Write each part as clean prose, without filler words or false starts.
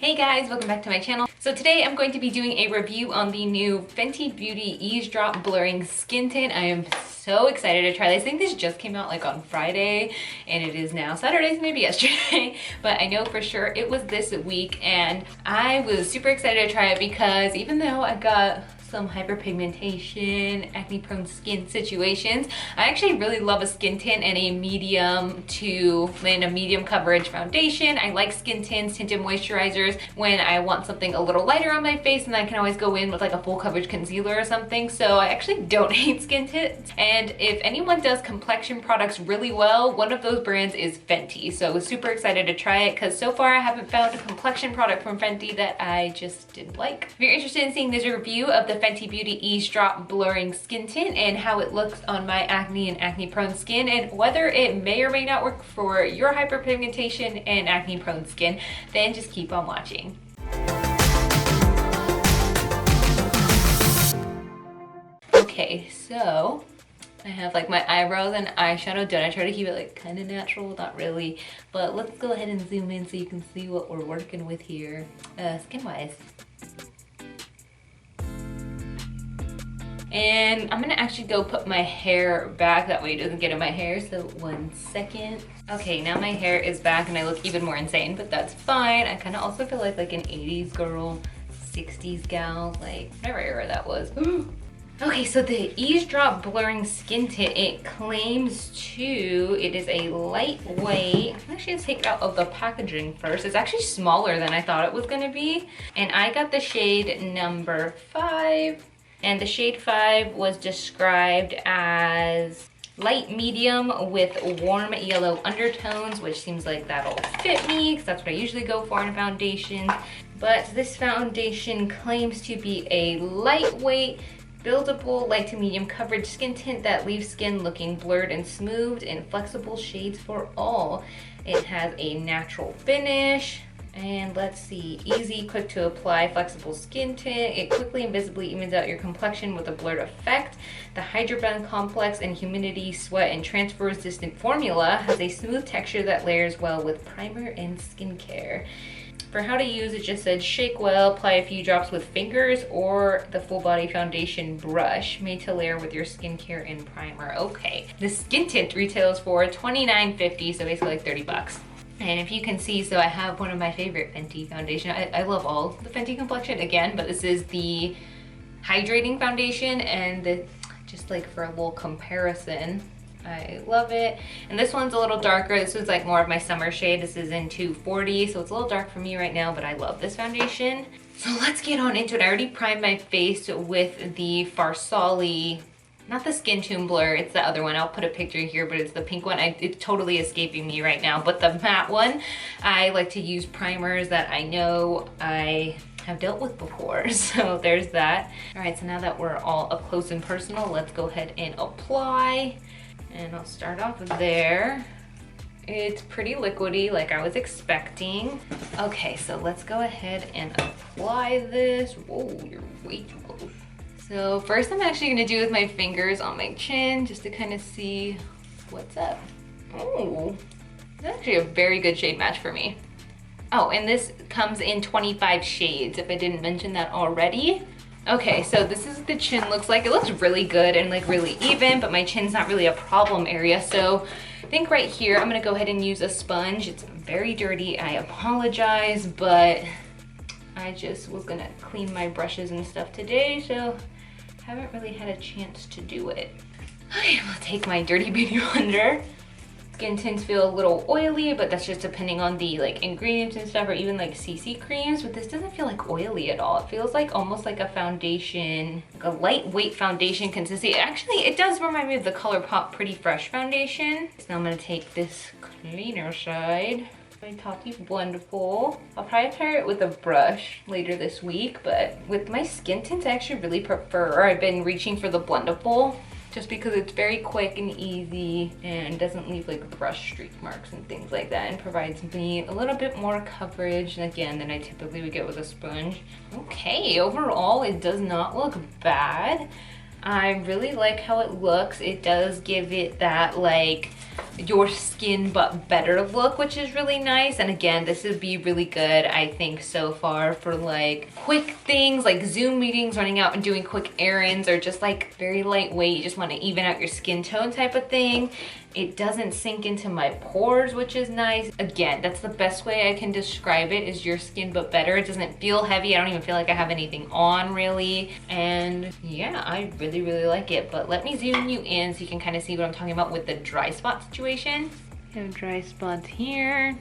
Hey guys, welcome back to my channel. So today I'm going to be doing a review on the new Fenty Beauty Eaze Drop Blurring Skin Tint. I am so excited to try this. I think this just came out like on Friday and it is now Saturday, so maybe yesterday. But I know for sure it was this week and I was super excited to try it because even though I got some hyperpigmentation, acne-prone skin situations, I actually really love a skin tint and a medium coverage foundation. I like skin tints, tinted moisturizers when I want something a little lighter on my face, and I can always go in with like a full coverage concealer or something. So I actually don't hate skin tints. And if anyone does complexion products really well, one of those brands is Fenty. So I was super excited to try it because so far I haven't found a complexion product from Fenty that I just didn't like. If you're interested in seeing this review of the Fenty Beauty Eaze Drop Blurring Skin Tint and how it looks on my acne and acne prone skin and whether it may or may not work for your hyperpigmentation and acne prone skin, then just keep on watching. Okay, so I have like my eyebrows and eyeshadow done. I try to keep it like kind of natural, not really, but let's go ahead and zoom in so you can see what we're working with here, skin-wise. And I'm gonna actually go put my hair back, that way it doesn't get in my hair, so 1 second. Okay, now my hair is back and I look even more insane, but that's fine. I kind of also feel like an 80s girl, 60s gal, like whatever era that was. Okay, so the Eaze Drop Blurring Skin Tint, it claims it is a lightweight, I'm actually gonna take it out of the packaging first. It's actually smaller than I thought it was gonna be. And I got the shade number 5. And the shade 5 was described as light medium with warm yellow undertones, which seems like that'll fit me because that's what I usually go for in a foundation. But this foundation claims to be a lightweight, buildable, light to medium coverage skin tint that leaves skin looking blurred and smoothed in flexible shades for all. It has a natural finish. And let's see, easy, quick to apply, flexible skin tint. It quickly and visibly evens out your complexion with a blurred effect. The Hydroblend Complex and Humidity, Sweat, and Transfer Resistant formula has a smooth texture that layers well with primer and skincare. For how to use, it just said shake well, apply a few drops with fingers or the full body foundation brush, made to layer with your skincare and primer. Okay, the skin tint retails for $29.50, so basically like 30 bucks. And if you can see, so I have one of my favorite Fenty foundation. I love all the Fenty complexion again, but this is the hydrating foundation, and just like for a little comparison, I love it. And this one's a little darker. This was like more of my summer shade. This is in 240, so it's a little dark for me right now, but I love this foundation. So let's get on into it. I already primed my face with the Farsali, not the Skin Tune Blur, it's the other one. I'll put a picture here, but it's the pink one. It's totally escaping me right now. But the matte one, I like to use primers that I know I have dealt with before. So there's that. All right, so now that we're all up close and personal, let's go ahead and apply. And I'll start off there. It's pretty liquidy, like I was expecting. Okay, so let's go ahead and apply this. Whoa, you're way too close. So first I'm actually gonna do with my fingers on my chin just to kind of see what's up. Oh, it's actually a very good shade match for me. Oh, and this comes in 25 shades, if I didn't mention that already. Okay, so this is what the chin looks like. It looks really good and like really even, but my chin's not really a problem area. So I think right here, I'm gonna go ahead and use a sponge. It's very dirty, I apologize, but I just was gonna clean my brushes and stuff today, so haven't really had a chance to do it. Okay, I'll take my Dirty Beauty blender. Skin tints feel a little oily, but that's just depending on the like ingredients and stuff, or even like CC creams, but this doesn't feel like oily at all. It feels like almost like a foundation, like a lightweight foundation consistency. Actually, it does remind me of the ColourPop Pretty Fresh foundation. So now I'm gonna take this cleaner side, my Tati Blendful. I'll probably pair it with a brush later this week, but with my skin tints, I actually really prefer, I've been reaching for the Blendful just because it's very quick and easy and doesn't leave like brush streak marks and things like that, and provides me a little bit more coverage, and again, than I typically would get with a sponge. Okay, overall, it does not look bad. I really like how it looks. It does give it that like your skin but better look, which is really nice. And again, this would be really good, I think, so far for like quick things like Zoom meetings, running out and doing quick errands, or just like very lightweight, you just want to even out your skin tone type of thing. It doesn't sink into my pores, which is nice. Again, that's the best way I can describe it, is your skin but better. It doesn't feel heavy. I don't even feel like I have anything on really. And yeah, I really, really like it. But let me zoom you in so you can kind of see what I'm talking about with the dry spot situation. I have dry spots here.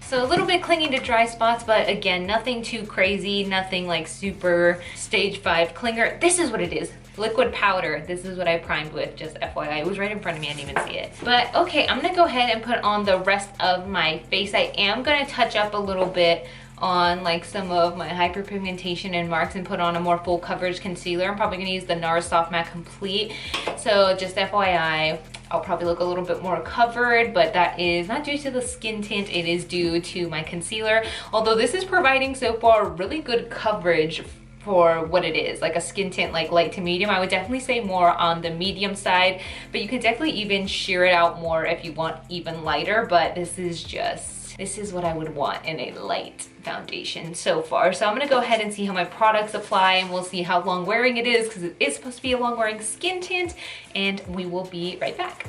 So a little bit clinging to dry spots, but again, nothing too crazy, nothing like super stage 5 clinger. This is what it is. Liquid powder. This is what I primed with, just FYI. It was right in front of me, I didn't even see it. But okay, I'm gonna go ahead and put on the rest of my face. I am gonna touch up a little bit on like some of my hyperpigmentation and marks and put on a more full coverage concealer. I'm probably gonna use the NARS Soft Matte Complete. So just FYI, I'll probably look a little bit more covered, but that is not due to the skin tint, it is due to my concealer. Although this is providing so far really good coverage for what it is, like a skin tint like light to medium. I would definitely say more on the medium side, but you can definitely even sheer it out more if you want even lighter, but this is what I would want in a light foundation so far. So I'm gonna go ahead and see how my products apply, and we'll see how long wearing it is, because it is supposed to be a long wearing skin tint, and we will be right back.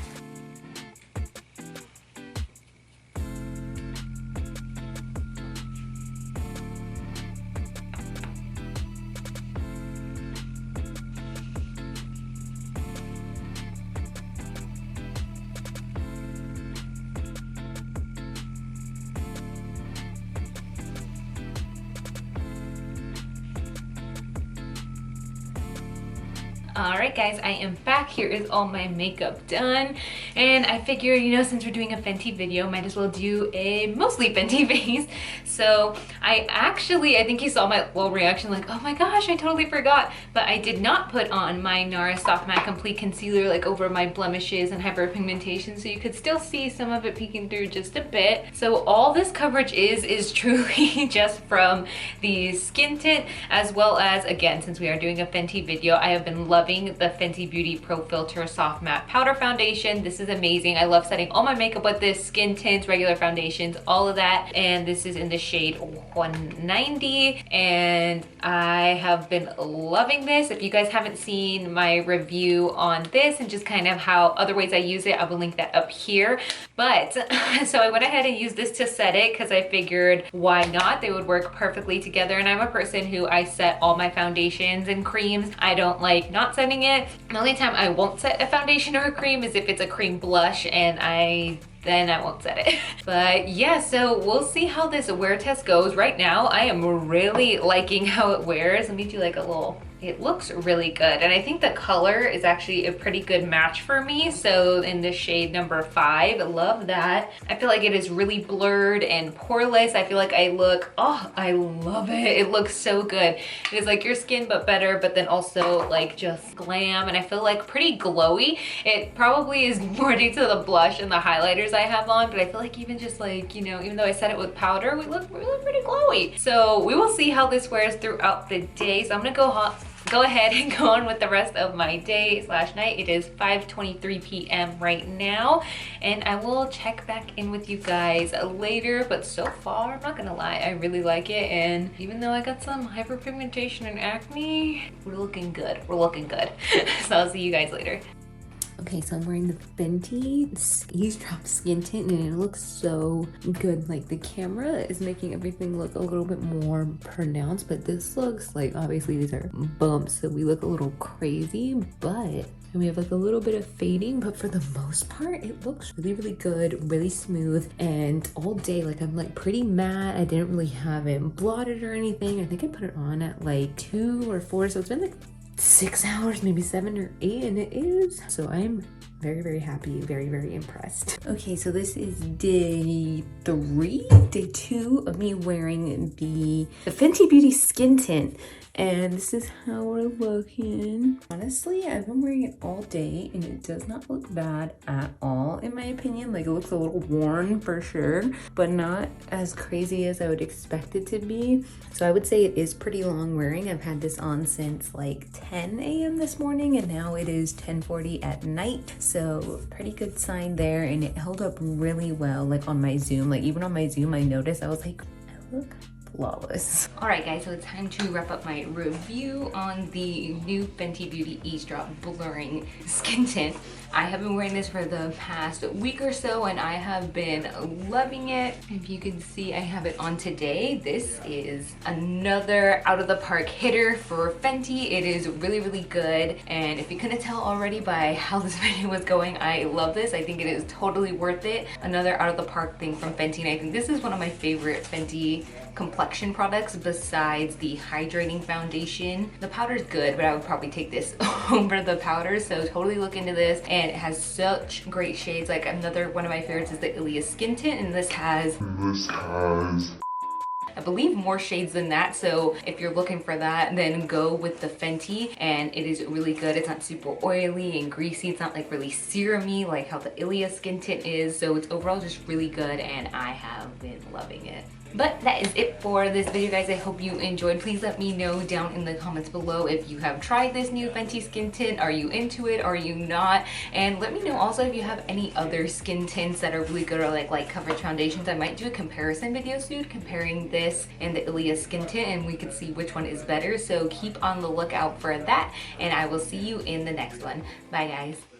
Alright guys, I am back. Here is all my makeup done, and I figured, you know, since we're doing a Fenty video, might as well do a mostly Fenty face. So I think you saw my little reaction like, oh my gosh, I totally forgot, but I did not put on my NARS Soft Matte Complete Concealer like over my blemishes and hyperpigmentation, so you could still see some of it peeking through just a bit. So all this coverage is truly just from the skin tint, as well as, again, since we are doing a Fenty video, I have been loving the Fenty Beauty Pro Filter Soft Matte Powder Foundation. This is amazing. I love setting all my makeup with this, skin tints, regular foundations, all of that. And this is in the shade 190, and I have been loving this. If you guys haven't seen my review on this and just kind of how other ways I use it, I will link that up here. But so I went ahead and used this to set it because I figured why not? They would work perfectly together. And I'm a person who I set all my foundations and creams. I don't like not setting it. The only time I won't set a foundation or a cream is if it's a cream blush, and then I won't set it. But yeah, so we'll see how this wear test goes. Right now, I am really liking how it wears. Let me do like a little, it looks really good. And I think the color is actually a pretty good match for me. So in the shade number 5, I love that. I feel like it is really blurred and poreless. I feel like I look, oh, I love it. It looks so good. It is like your skin, but better, but then also like just glam. And I feel like pretty glowy. It probably is more due to the blush and the highlighters I have on, but I feel like even just like, you know, even though I set it with powder, we look pretty glowy. So we will see how this wears throughout the day. So I'm gonna go ahead and go on with the rest of my day / night. It is 5:23 p.m. right now, and I will check back in with you guys later. But so far, I'm not gonna lie, I really like it. And even though I got some hyperpigmentation and acne, we're looking good. We're looking good. So I'll see you guys later. Okay, so I'm wearing the Fenty Eaze Drop Skin Tint, and it looks so good. Like, the camera is making everything look a little bit more pronounced, but this looks like, obviously these are bumps, so we look a little crazy, but we have like a little bit of fading, but for the most part, it looks really, really good, really smooth. And all day, like, I'm like pretty matte. I didn't really have it blotted or anything. I think I put it on at like 2 or 4, so it's been like 6 hours, maybe 7 or 8, and it is. So I'm very, very happy, very, very impressed. Okay, so this is day 2 of me wearing the Fenty Beauty Skin Tint. And this is how we're looking. Honestly, I've been wearing it all day and it does not look bad at all, in my opinion. Like, it looks a little worn for sure, but not as crazy as I would expect it to be. So I would say it is pretty long wearing. I've had this on since like 10 a.m. this morning, and now it is 10:40 at night. So pretty good sign there, and it held up really well, like on my zoom. Like even on my zoom, I noticed, I was like, I look flawless. All right guys, so it's time to wrap up my review on the new Fenty Beauty Eaze Drop Blurring Skin Tint. I have been wearing this for the past week or so and I have been loving it. If you can see, I have it on today. This is another out of the park hitter for Fenty. It is really, really good. And if you couldn't tell already by how this video was going, I love this. I think it is totally worth it. Another out of the park thing from Fenty, and I think this is one of my favorite Fenty complexion products besides the hydrating foundation. The powder's good, but I would probably take this over the powder, so totally look into this. And it has such great shades. Like another one of my favorites is the Eaze Skin Tint, and this has I believe more shades than that, so if you're looking for that, then go with the Fenty, and it is really good. It's not super oily and greasy. It's not like really serumy like how the Eaze Skin Tint is, so it's overall just really good, and I have been loving it. But that is it for this video, guys. I hope you enjoyed. Please let me know down in the comments below if you have tried this new Fenty skin tint. Are you into it? Are you not? And let me know also if you have any other skin tints that are really good, or like light coverage foundations. I might do a comparison video soon comparing this and the Eaze skin tint, and we could see which one is better. So keep on the lookout for that, and I will see you in the next one. Bye guys.